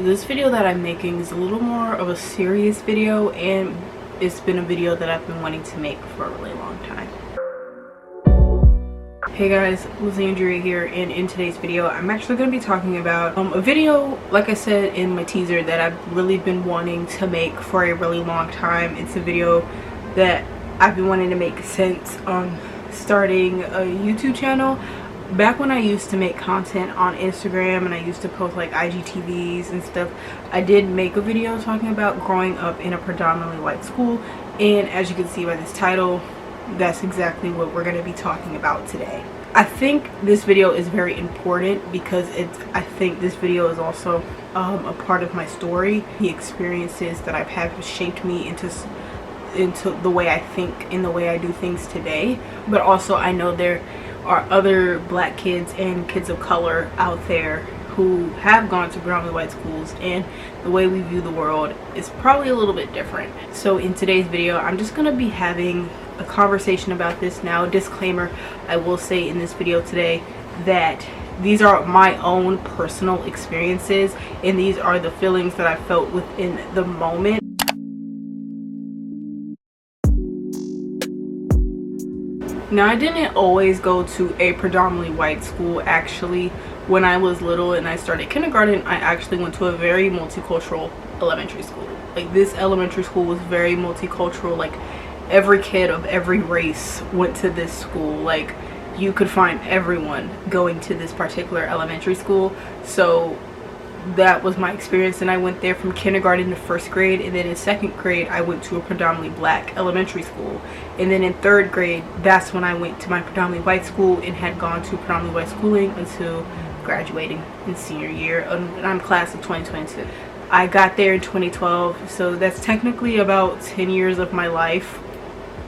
This video that I'm making is a little more of a serious video, and it's been a video that I've been wanting to make for a really long time. Hey guys, Andrea here, and in today's video I'm actually going to be talking about a video, like I said in my teaser, that I've really been wanting to make for a really long time. It's a video that I've been wanting to make since starting a YouTube channel. Back when I used to make content on Instagram and I used to post like IGTVs and stuff, I did make a video talking about growing up in a predominantly white school, and as you can see by this title, that's exactly what we're going to be talking about today. I think this video is very important because I think this video is also a part of my story. The experiences that I've had have shaped me into the way I think and the way I do things today. But also I know there are other black kids and kids of color out there who have gone to predominantly white schools, and the way we view the world is probably a little bit different. So in today's video I'm just going to be having a conversation about this. Now, disclaimer, I will say in this video today that these are my own personal experiences and these are the feelings that I felt within the moment. Now, I didn't always go to a predominantly white school. Actually, when I was little and I started kindergarten, I actually went to a very multicultural elementary school. Like, this elementary school was very multicultural. Like, every kid of every race went to this school. Like, you could find everyone going to this particular elementary school. So that was my experience, and I went there from kindergarten to first grade, and then in second grade I went to a predominantly black elementary school, and then in third grade that's when I went to my predominantly white school and had gone to predominantly white schooling until graduating in senior year, and I'm class of 2022. I got there in 2012, so that's technically about 10 years of my life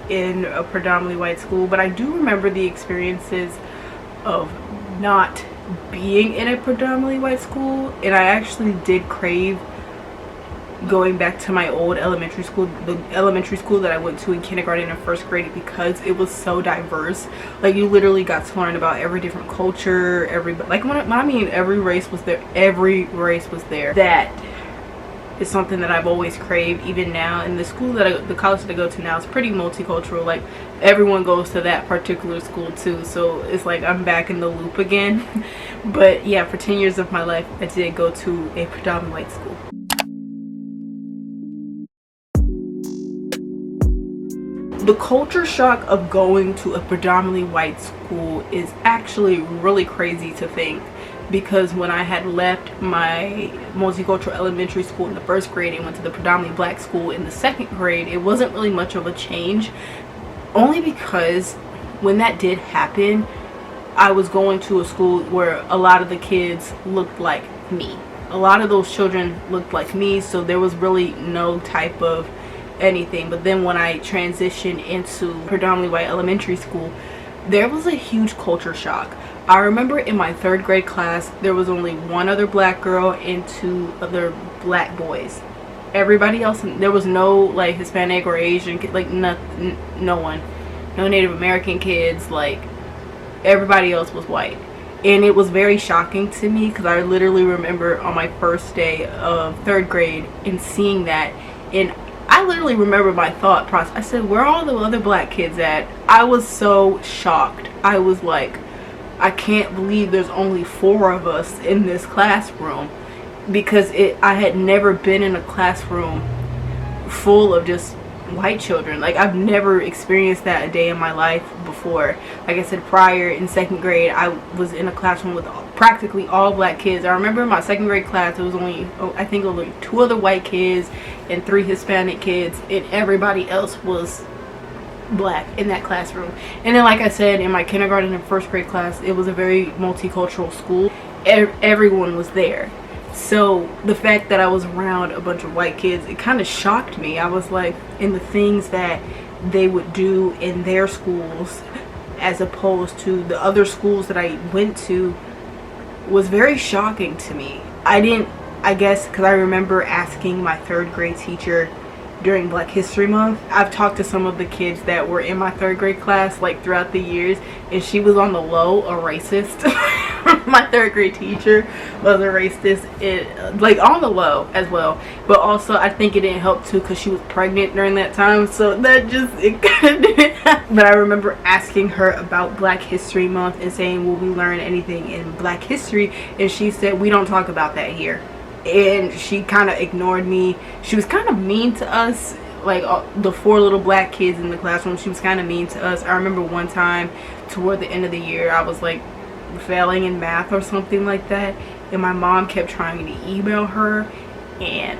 in a predominantly white school. But I do remember the experiences of not being in a predominantly white school, and I actually did crave going back to my old elementary school, the elementary school that I went to in kindergarten and first grade, because it was so diverse. Like, you literally got to learn about every different culture, like when I mean every race was there. That is something that I've always craved, even now. And the school that the college that I go to now is pretty multicultural. Like, everyone goes to that particular school too, so it's like I'm back in the loop again. But yeah, for 10 years of my life I did go to a predominantly white school. The culture shock of going to a predominantly white school is actually really crazy to think, because when I had left my multicultural elementary school in the first grade and went to the predominantly black school in the second grade, it wasn't really much of a change, only because when that did happen, I was going to a school where a lot of the kids looked like me. A lot of those children looked like me, so there was really no type of anything. But then when I transitioned into predominantly white elementary school, there was a huge culture shock. I remember in my third grade class there was only one other black girl and two other black boys. Everybody else, there was no like Hispanic or Asian, like no one, no Native American kids. Like, everybody else was white, and it was very shocking to me, because I literally remember on my first day of third grade and seeing that, and I literally remember my thought process. I said, where are all the other black kids at? I was so shocked. I was like, I can't believe there's only 4 of us in this classroom, because I had never been in a classroom full of just white children. Like, I've never experienced that a day in my life before. Like I said, prior, in second grade I was in a classroom with practically all black kids. I remember in my second grade class it was only, I think only 2 other white kids and 3 Hispanic kids, and everybody else was black in that classroom. And then, like I said, in my kindergarten and first grade class, it was a very multicultural school. Everyone was there. So the fact that I was around a bunch of white kids, it kind of shocked me. I was like, in the things that they would do in their schools as opposed to the other schools that I went to, was very shocking to me. I guess because I remember asking my third grade teacher during Black History Month. I've talked to some of the kids that were in my third grade class like throughout the years, and she was on the low a racist. My third grade teacher was a racist, like on the low as well, but also I think it didn't help too because she was pregnant during that time, so that just, it kind of didn't happen. But I remember asking her about Black History Month and saying, will we learn anything in Black history? And she said, we don't talk about that here. And she kind of ignored me. She was kind of mean to us, like the 4 little black kids in the classroom. She was kind of mean to us. I remember one time toward the end of the year, I was like failing in math or something like that, and my mom kept trying to email her, and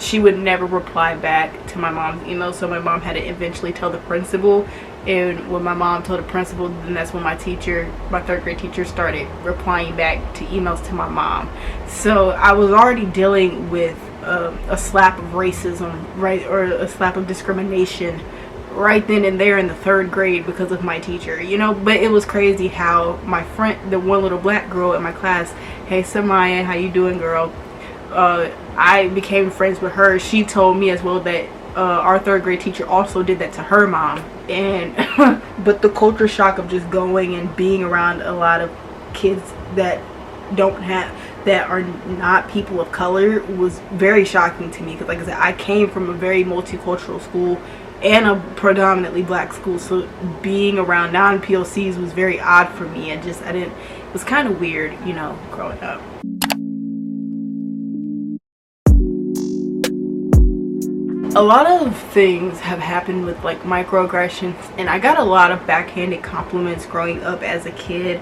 she would never reply back to my mom's email, so my mom had to eventually tell the principal. And when my mom told the principal, then that's when my teacher, my third grade teacher, started replying back to emails to my mom. So I was already dealing with a slap of racism, right, or a slap of discrimination right then and there in the 3rd grade because of my teacher, you know. But it was crazy how my friend, the one little black girl in my class, hey Samaya, how you doing, girl? I became friends with her. She told me as well that our 3rd grade teacher also did that to her mom. And but the culture shock of just going and being around a lot of kids that are not people of color was very shocking to me, because like I said, I came from a very multicultural school and a predominantly black school, so being around non-POCs was very odd for me. It was kind of weird, you know, growing up. A lot of things have happened with like microaggressions, and I got a lot of backhanded compliments growing up as a kid.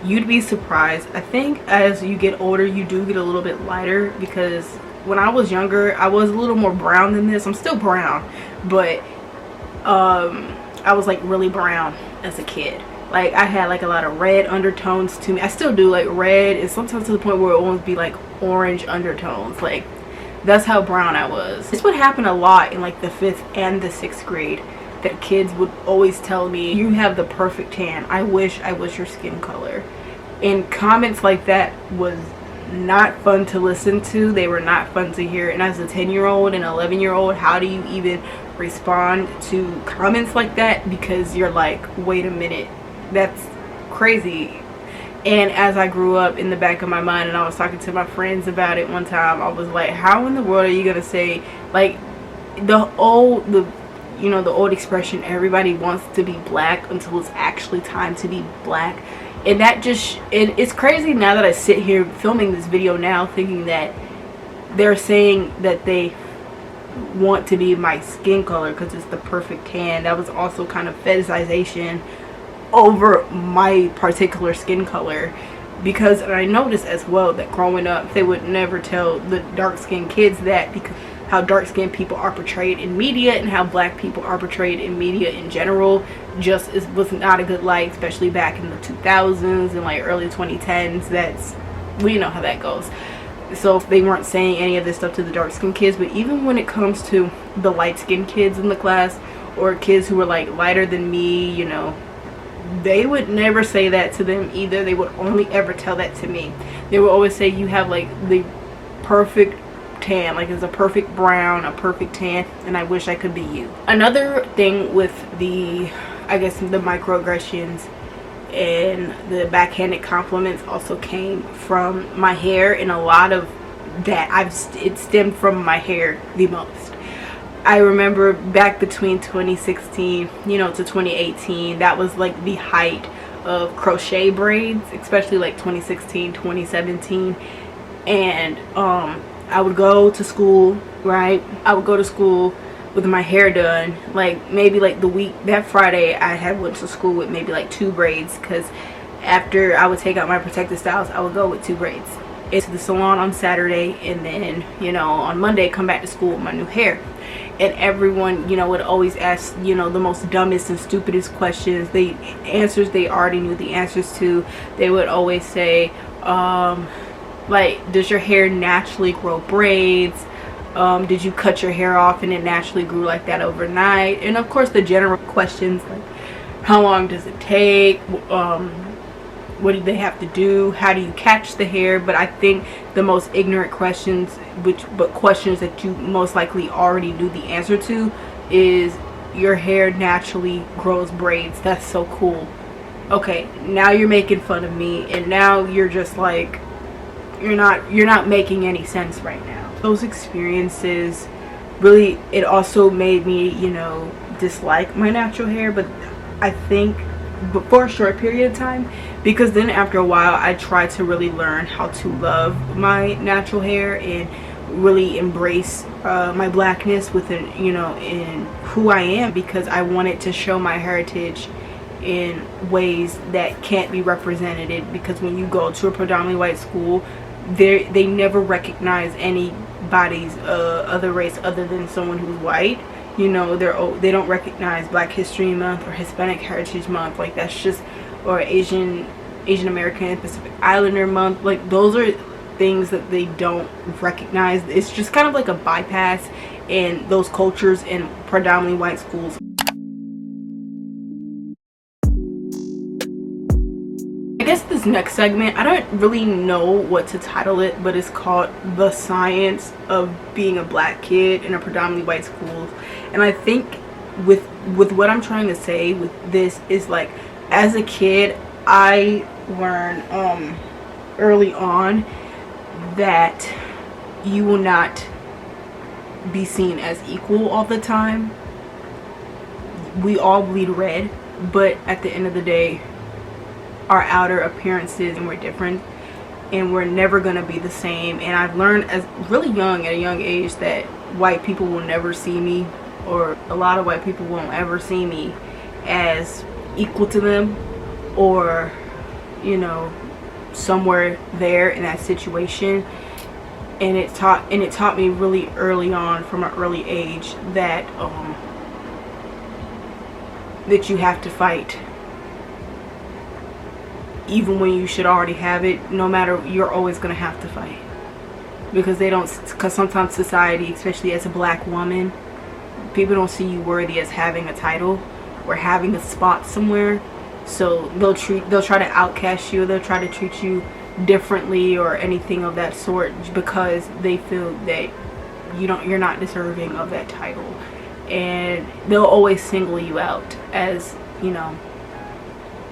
You'd be surprised. I think as you get older, you do get a little bit lighter, because when I was younger, I was a little more brown than this. I'm still brown, but I was like really brown as a kid. Like I had like a lot of red undertones to me. I still do, like red, and sometimes to the point where it will almost be like orange undertones. Like that's how brown I was. This would happen a lot in like the 5th and the 6th grade, that kids would always tell me, you have the perfect tan. I wish I was your skin color. And comments like that was not fun to listen to. They were not fun to hear. And as a 10-year-old and 11-year-old, how do you even respond to comments like that? Because you're like, wait a minute, that's crazy. And as I grew up, in the back of my mind, and I was talking to my friends about it one time, I was like, how in the world are you gonna say, like, the old expression, everybody wants to be black until it's actually time to be black. And that just, it's crazy now that I sit here filming this video now, thinking that they're saying that they want to be my skin color because it's the perfect tan. That was also kind of fetishization over my particular skin color, because I noticed as well that growing up, they would never tell the dark-skinned kids that, because how dark-skinned people are portrayed in media and how black people are portrayed in media in general was not a good light, especially back in the 2000s and like early 2010s. We know how that goes. So if they weren't saying any of this stuff to the dark-skinned kids, but even when it comes to the light-skinned kids in the class, or kids who were like lighter than me, you know, they would never say that to them either. They would only ever tell that to me. They would always say, you have like the perfect tan, like it's a perfect brown, a perfect tan, and I wish I could be you. Another thing with the, I guess, the microaggressions and the backhanded compliments also came from my hair, and a lot of that it stemmed from my hair the most. I remember back between 2016, you know, to 2018, that was like the height of crochet braids, especially like 2016, 2017. And I would go to school, right? I would go to school with my hair done, like maybe like the week, that Friday I had went to school with maybe like 2 braids, because after I would take out my protective styles, I would go with 2 braids into the salon on Saturday, and then, you know, on Monday come back to school with my new hair. And everyone, you know, would always ask, you know, the most dumbest and stupidest questions. The answers they already knew the answers to. They would always say, like, does your hair naturally grow braids? Did you cut your hair off and it naturally grew like that overnight? And of course the general questions, like, how long does it take? What do they have to do? How do you catch the hair? But I think the most ignorant questions, but questions that you most likely already knew the answer to, is your hair naturally grows braids. That's so cool. okay, now you're making fun of me, and now you're just like, you're not making any sense right now. Those experiences really, it also made me, you know, dislike my natural hair, but I think for a short period of time, because then after a while I tried to really learn how to love my natural hair and really embrace my blackness within, you know, in who I am, because I wanted to show my heritage in ways that can't be represented. Because when you go to a predominantly white school, they never recognize anybody's other race other than someone who's white. You know, they don't recognize Black History Month or Hispanic Heritage Month. Like, that's just, or Asian American Pacific Islander Month. Like, those are things that they don't recognize. It's just kind of like a bypass in those cultures in predominantly white schools. I guess this next segment, I don't really know what to title it, but it's called The Science of Being a Black Kid in a Predominantly White School. And I think with what I'm trying to say with this is, like, as a kid, I learned early on that you will not be seen as equal all the time. We all bleed red, but at the end of the day, our outer appearances, and we're different, and we're never gonna be the same. And I've learned as really young, at a young age, that white people will never see me, or a lot of white people won't ever see me as equal to them, or, you know, somewhere there in that situation. And it taught me really early on, from an early age, that that you have to fight even when you should already have it. No matter, you're always gonna have to fight, because sometimes society, especially as a black woman, people don't see you worthy as having a title or having a spot somewhere. So they'll try to outcast you, they'll try to treat you differently or anything of that sort, because they feel that you're not deserving of that title. And they'll always single you out, as, you know,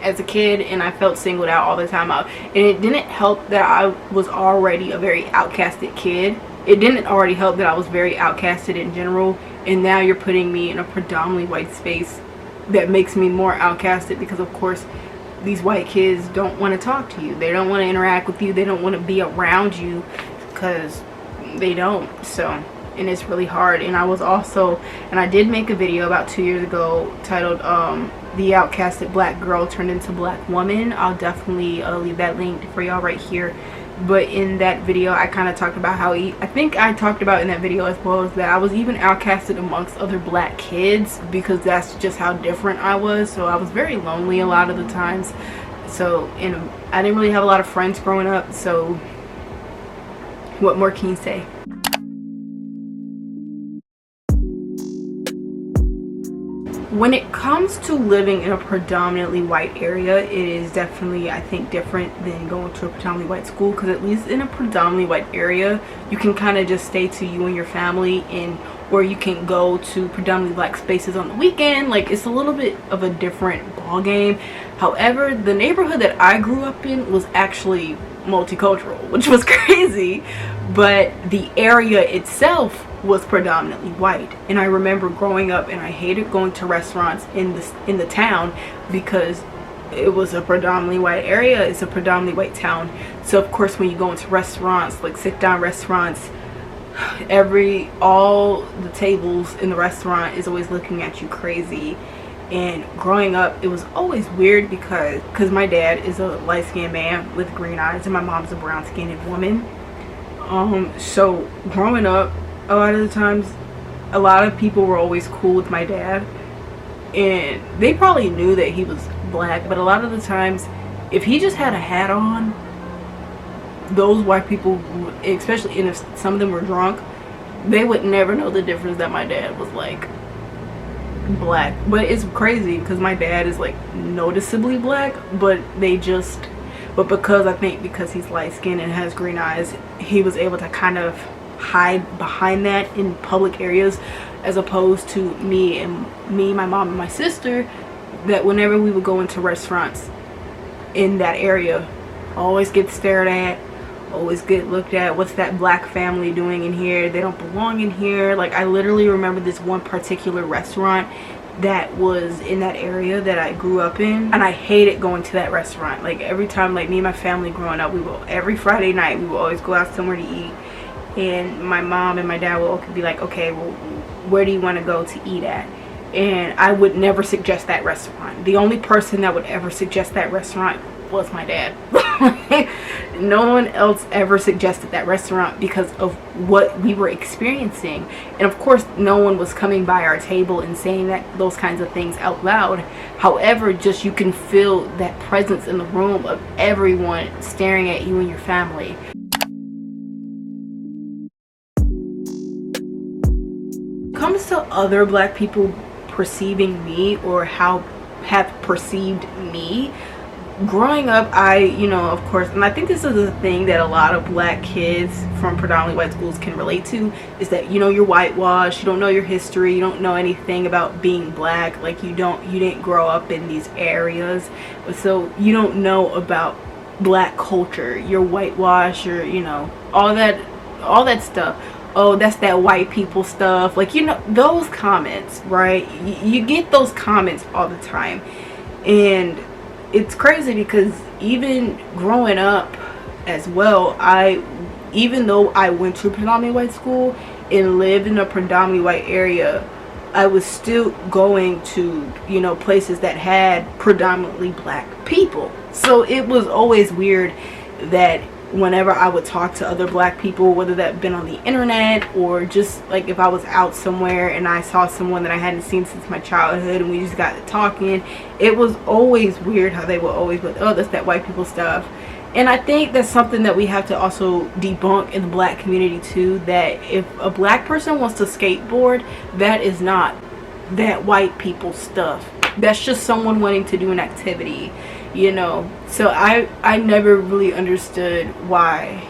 as a kid. And I felt singled out all the time out, and it didn't help that I was already a very outcasted kid. It didn't already help that I was very outcasted in general, and now you're putting me in a predominantly white space that makes me more outcasted, because of course these white kids don't want to talk to you, they don't want to interact with you, they don't want to be around you, because they don't. So, and it's really hard. And I did make a video about 2 years ago titled The Outcasted Black Girl Turned Into Black Woman. I'll definitely leave that link for y'all right here. But in that video, I kind of talked about how I think I talked about in that video as well, as that I was even outcasted amongst other black kids, because that's just how different I was. So I was very lonely a lot of the times. So, and I didn't really have a lot of friends growing up. So what more can you say? When it comes to living in a predominantly white area, it is definitely, I think, different than going to a predominantly white school, because at least in a predominantly white area, you can kind of just stay to you and your family, or you can go to predominantly black spaces on the weekend. Like, it's a little bit of a different ball game. However, the neighborhood that I grew up in was actually multicultural, which was crazy, but the area itself was predominantly white. And I remember growing up, and I hated going to restaurants in the town, because it was a predominantly white area, it's a predominantly white town. So of course when you go into restaurants, like sit down restaurants, all the tables in the restaurant is always looking at you crazy. And growing up, it was always weird, because my dad is a light-skinned man with green eyes, and my mom's a brown-skinned woman. So growing up, a lot of the times, a lot of people were always cool with my dad, and they probably knew that he was black, but a lot of the times, if he just had a hat on, those white people, especially, and if some of them were drunk, they would never know the difference that my dad was like black. But it's crazy, because my dad is like noticeably black, but because I think because he's light skinned and has green eyes, he was able to kind of hide behind that in public areas, as opposed to me, my mom and my sister, that whenever we would go into restaurants, in that area always get stared at, always get looked at. What's that black family doing in here? They don't belong in here. Like, I literally remember this one particular restaurant that was in that area that I grew up in, and I hated going to that restaurant. Like, every time, like, me and my family growing up, every Friday night we would always go out somewhere to eat, and my mom and my dad would be like, okay, well, where do you want to go to eat at? And I would never suggest that restaurant. The only person that would ever suggest that restaurant was my dad. No one else ever suggested that restaurant because of what we were experiencing. And of course, no one was coming by our table and saying those kinds of things out loud. However, just you can feel that presence in the room of everyone staring at you and your family. When it comes to other black people perceiving me or how have perceived me, growing up, of course, and I think this is a thing that a lot of black kids from predominantly white schools can relate to, is that, you're whitewashed, you don't know your history, you don't know anything about being black, like you didn't grow up in these areas, so you don't know about black culture, you're whitewashed, or all that stuff. Oh, that's that white people stuff, like, those comments, right? You get those comments all the time. And it's crazy because even growing up as well, even though I went to a predominantly white school and lived in a predominantly white area, I was still going to, places that had predominantly black people. So it was always weird that whenever I would talk to other black people, whether that been on the internet or just like if I was out somewhere and I saw someone that I hadn't seen since my childhood and we just got to talking, it was always weird how they would always be like, oh, that's that white people stuff. And I think that's something that we have to also debunk in the black community too, that if a black person wants to skateboard, that is not that white people stuff. That's just someone wanting to do an activity. So I never really understood why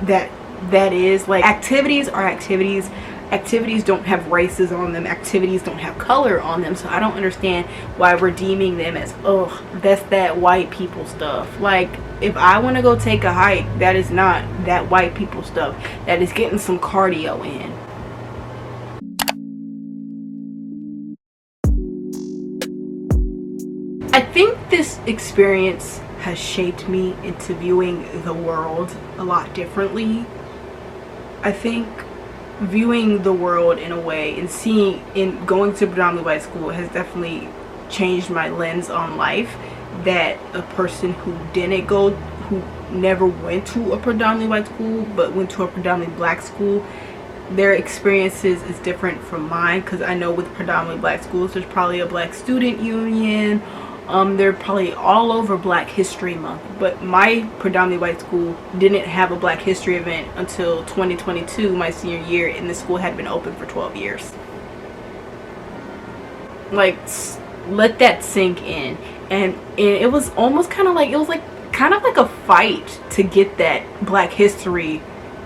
that is. Like, activities are activities. Activities don't have races on them. Activities don't have color on them. So I don't understand why we're deeming them as, oh, that's that white people stuff. Like, if I want to go take a hike, that is not that white people stuff. That is getting some cardio in. I think this experience has shaped me into viewing the world a lot differently. I think viewing the world in a way and going to predominantly white school has definitely changed my lens on life, that a person who never went to a predominantly white school but went to a predominantly black school, their experiences is different from mine, because I know with predominantly black schools there's probably a black student union. They're probably all over Black History Month, but my predominantly white school didn't have a Black History event until 2022, my senior year, and the school had been open for 12 years. Like, let that sink in. And it was almost kind of like a fight to get that Black History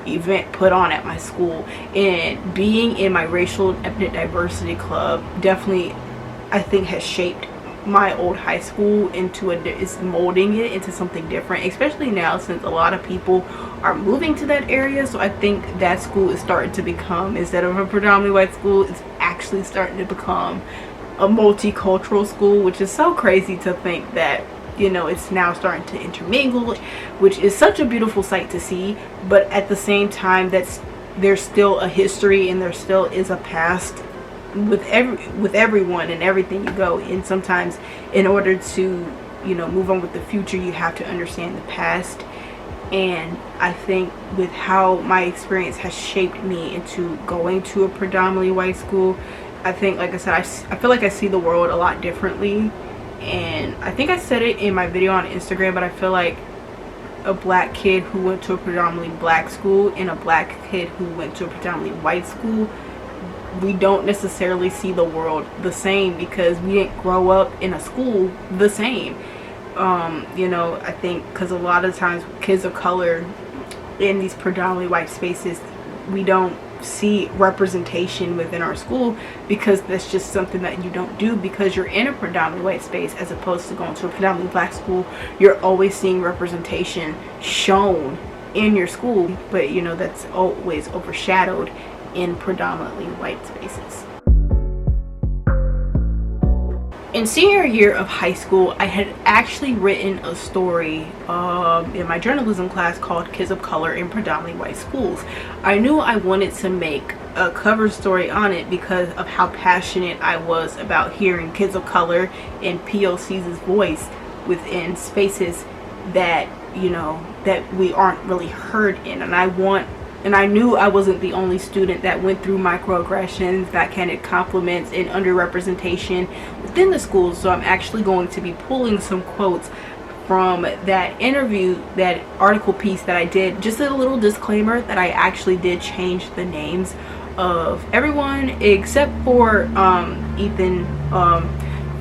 event put on at my school. And being in my racial and ethnic diversity club definitely, I think, has shaped my old high school is molding it into something different, especially now since a lot of people are moving to that area. So I think that school is starting to become, instead of a predominantly white school, it's actually starting to become a multicultural school, which is so crazy to think that, it's now starting to intermingle, which is such a beautiful sight to see. But at the same time, there's still a history and there still is a past with everyone and everything you go. And sometimes in order to move on with the future, you have to understand the past. And I think with how my experience has shaped me into going to a predominantly white school, I think, like I said, I feel like I see the world a lot differently. And I think I said it in my video on Instagram, but I feel like a black kid who went to a predominantly black school and a black kid who went to a predominantly white school, we don't necessarily see the world the same, because we didn't grow up in a school the same. I think because a lot of times kids of color in these predominantly white spaces, we don't see representation within our school, because that's just something that you don't do because you're in a predominantly white space, as opposed to going to a predominantly black school. You're always seeing representation shown in your school, but you know, that's always overshadowed in predominantly white spaces. In senior year of high school, I had actually written a story in my journalism class called Kids of Color in Predominantly White Schools. I knew I wanted to make a cover story on it because of how passionate I was about hearing kids of color and POC's voice within spaces that, you know, that we aren't really heard in. And I knew I wasn't the only student that went through microaggressions, backhanded compliments, and underrepresentation within the schools. So I'm actually going to be pulling some quotes from that interview, that article piece that I did. Just a little disclaimer that I actually did change the names of everyone except for Ethan,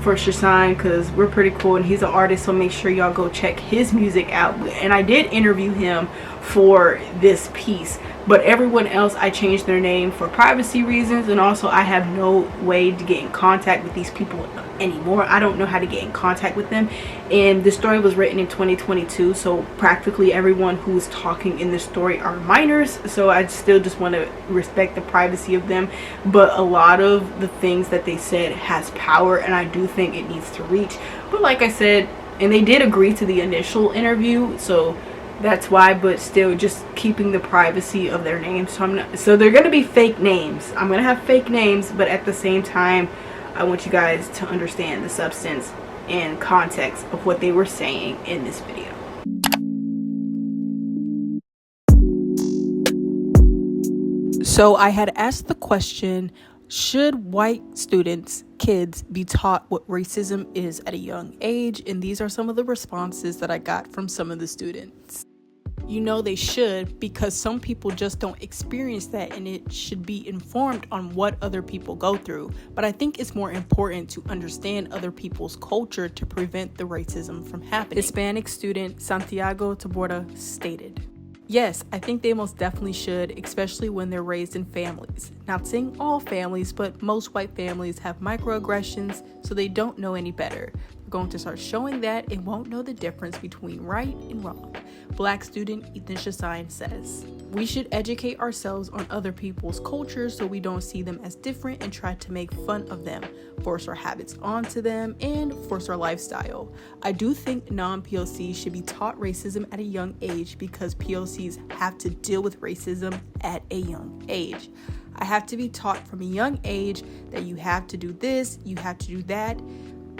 for Shasan, because we're pretty cool and he's an artist, so make sure y'all go check his music out. And I did interview him for this piece, but everyone else I changed their name for privacy reasons, and also I have no way to get in contact with these people anymore. I don't know how to get in contact with them, and the story was written in 2022, so practically everyone who's talking in the story are minors, so I still just want to respect the privacy of them. But a lot of the things that they said has power, and I do think it needs to reach. But like I said, and they did agree to the initial interview, so that's why, but still just keeping the privacy of their names. So they're gonna be fake names. I'm gonna have fake names, but at the same time I want you guys to understand the substance and context of what they were saying in this video. So I had asked the question, should white students, kids, be taught what racism is at a young age? And these are some of the responses that I got from some of the students. You know, they should, because some people just don't experience that, and it should be informed on what other people go through. But I think it's more important to understand other people's culture to prevent the racism from happening. Hispanic student Santiago Taborda stated, yes, I think they most definitely should, especially when they're raised in families. Not saying all families, but most white families have microaggressions, so they don't know any better. They're going to start showing that and won't know the difference between right and wrong. Black student Ethan Shasan says, we should educate ourselves on other people's cultures so we don't see them as different and try to make fun of them, force our habits onto them, and force our lifestyle. I do think non-POCs should be taught racism at a young age because POCs have to deal with racism at a young age. I have to be taught from a young age that you have to do this, you have to do that,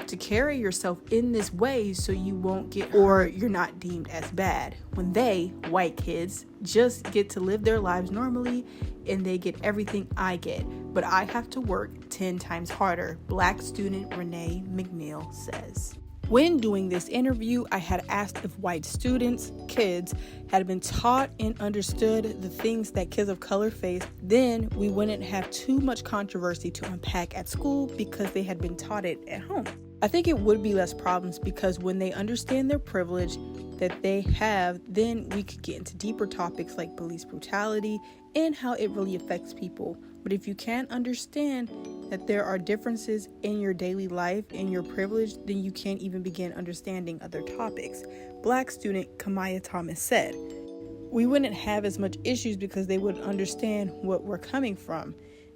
to carry yourself in this way so you won't get, or you're not deemed as bad, when they, white kids, just get to live their lives normally and they get everything I get, but I have to work 10 times harder, Black student Renee McNeil says. When doing this interview, I had asked if white students, kids, had been taught and understood the things that kids of color face, then we wouldn't have too much controversy to unpack at school because they had been taught it at home. I think it would be less problems because when they understand their privilege that they have, then we could get into deeper topics like police brutality and how it really affects people. But if you can't understand that there are differences in your daily life and your privilege, then you can't even begin understanding other topics. Black student Kamaya Thomas said, we wouldn't have as much issues because they would understand what we're coming from.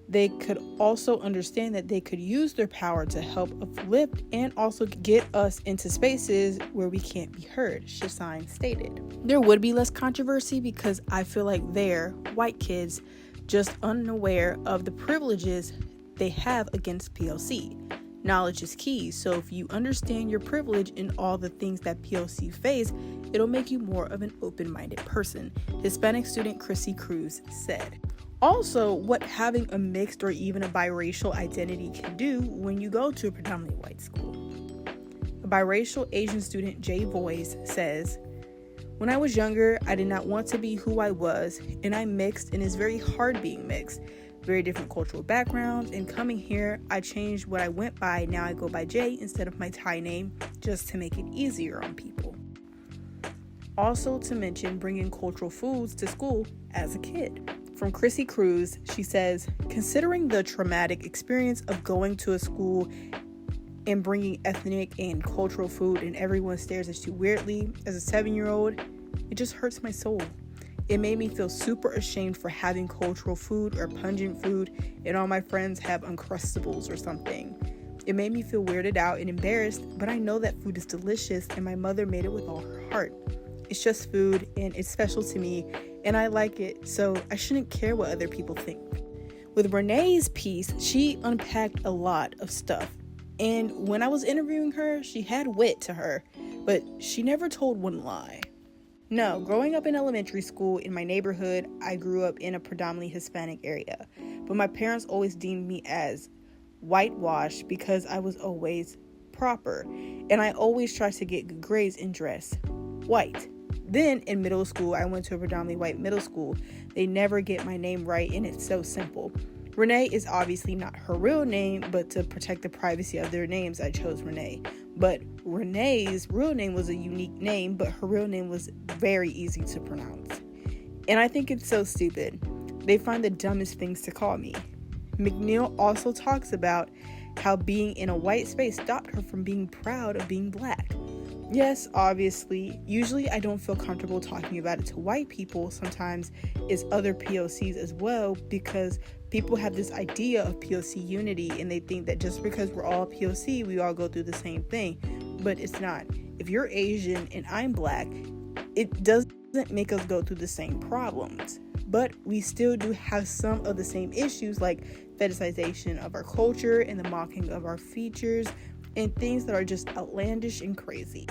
They could also understand that they could use their power to help uplift and also get us into spaces where we can't be heard, Shasan stated. There would be less controversy because I feel like they're, white kids, just unaware of the privileges they have against POC. Knowledge is key, so if you understand your privilege and all the things that POC face, it'll make you more of an open-minded person, Hispanic student Chrissy Cruz said. Also, what having a mixed or even a biracial identity can do when you go to a predominantly white school. A biracial Asian student, Jay Voice, says, when I was younger, I did not want to be who I was, and I'm mixed, and it's very hard being mixed. Very different cultural backgrounds, and coming here, I changed what I went by. Now I go by Jay instead of my Thai name, just to make it easier on people. Also to mention bringing cultural foods to school as a kid. From Chrissy Cruz, she says, considering the traumatic experience of going to a school and bringing ethnic and cultural food and everyone stares at you weirdly as a 7-year-old, it just hurts my soul. It made me feel super ashamed for having cultural food or pungent food and all my friends have Uncrustables or something. It made me feel weirded out and embarrassed, but I know that food is delicious and my mother made it with all her heart. It's just food and it's special to me and I like it, so I shouldn't care what other people think. With Renee's piece, she unpacked a lot of stuff. And when I was interviewing her, she had wit to her, but she never told one lie. No, growing up in elementary school in my neighborhood, I grew up in a predominantly Hispanic area, but my parents always deemed me as whitewashed because I was always proper, and I always tried to get good grades and dress white. Then in middle school, I went to a predominantly white middle school. They never get my name right, and it's so simple. Renee is obviously not her real name, but to protect the privacy of their names, I chose Renee. But Renee's real name was a unique name, but her real name was very easy to pronounce. And I think it's so stupid. They find the dumbest things to call me. McNeil also talks about how being in a white space stopped her from being proud of being black. Yes, obviously, usually I don't feel comfortable talking about it to white people. Sometimes it's other POCs as well, because people have this idea of POC unity and they think that just because we're all POC, we all go through the same thing. But it's not. If you're Asian and I'm black, it doesn't make us go through the same problems. But we still do have some of the same issues, like fetishization of our culture and the mocking of our features and things that are just outlandish and crazy.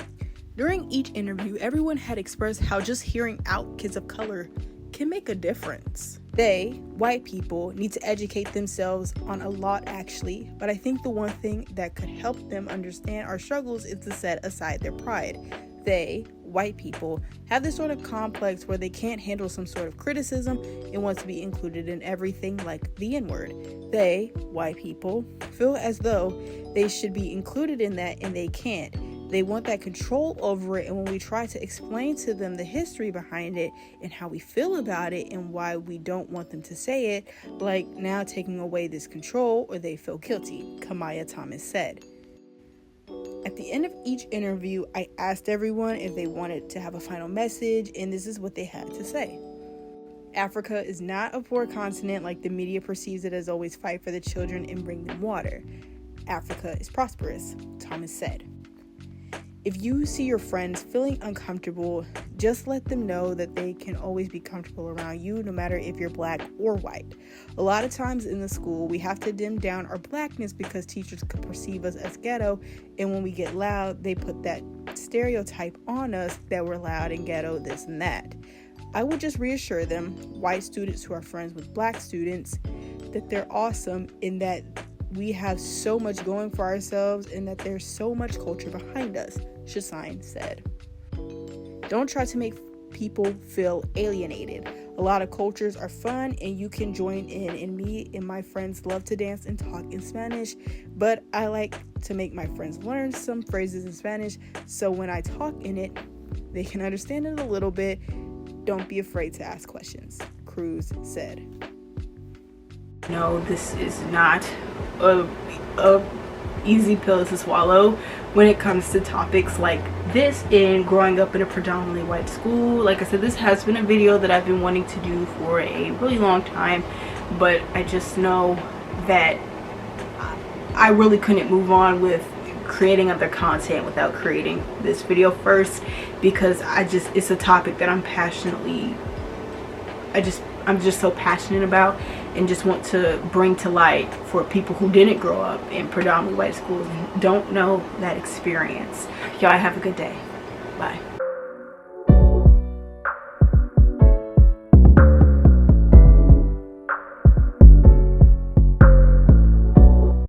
During each interview, everyone had expressed how just hearing out kids of color can make a difference. They, white people, need to educate themselves on a lot actually, but I think the one thing that could help them understand our struggles is to set aside their pride. They, white people, have this sort of complex where they can't handle some sort of criticism and want to be included in everything, like the N-word. They, white people, feel as though they should be included in that and they can't. They want that control over it, and when we try to explain to them the history behind it and how we feel about it and why we don't want them to say it, like now taking away this control, or they feel guilty, Kamaya Thomas said. At the end of each interview, I asked everyone if they wanted to have a final message, and this is what they had to say. Africa is not a poor continent like the media perceives it as. Always fight for the children and bring them water. Africa is prosperous, Thomas said. If you see your friends feeling uncomfortable, just let them know that they can always be comfortable around you, no matter if you're black or white. A lot of times in the school, we have to dim down our blackness because teachers could perceive us as ghetto, and when we get loud, they put that stereotype on us that we're loud and ghetto, this and that. I would just reassure them, white students who are friends with black students, that they're awesome in that we have so much going for ourselves and that there's so much culture behind us, Shasine said. Don't try to make people feel alienated. A lot of cultures are fun and you can join in, and me and my friends love to dance and talk in Spanish, but I like to make my friends learn some phrases in Spanish so when I talk in it, they can understand it a little bit. Don't be afraid to ask questions, Cruz said. No, this is not a easy pill to swallow when it comes to topics like this in growing up in a predominantly white school. Like I said, this has been a video that I've been wanting to do for a really long time, but I just know that I really couldn't move on with creating other content without creating this video first, because it's a topic that I'm just so passionate about and just want to bring to light for people who didn't grow up in predominantly white schools and don't know that experience. Y'all have a good day. Bye.